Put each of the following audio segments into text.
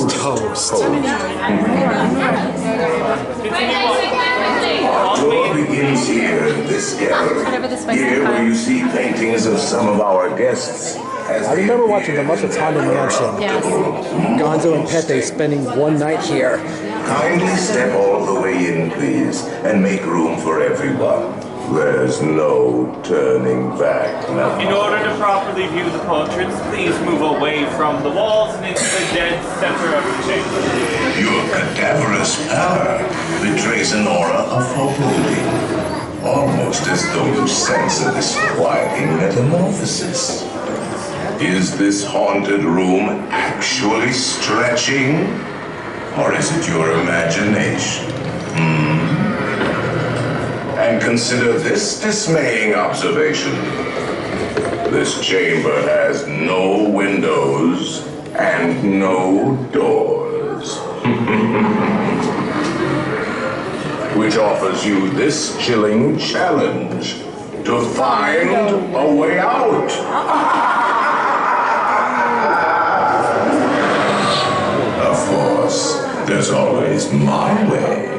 toast. Tour begins here in this gallery. Here where you see paintings of some of our guests. I remember watching the Haunted Mansion. Yes. Gonzo and Pepe spending one night here. Kindly step all the way in, please, and make room for everyone. There's no turning back now. In order to properly view the portraits, please move away from the walls and into the dead center of the chamber. Your cadaverous pallor betrays an aura of foreboding, almost as though you sense a disquieting metamorphosis. Is this haunted room actually stretching? Or is it your imagination? And consider this dismaying observation. This chamber has no windows and no doors. Which offers you this chilling challenge to find a way out. Of course, there's always my way.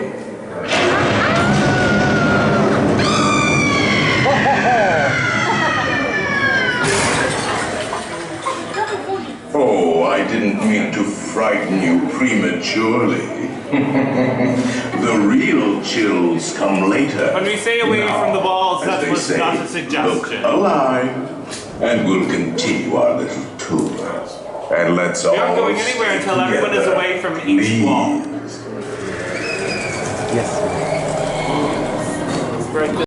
Oh, I didn't mean to frighten you prematurely. The real chills come later. When we say away now, from the walls, as that they was say, not a suggestion. Look alive, and we'll continue our little tour. And let's all We aren't going anywhere until everyone is away from each wall. Yes. Right.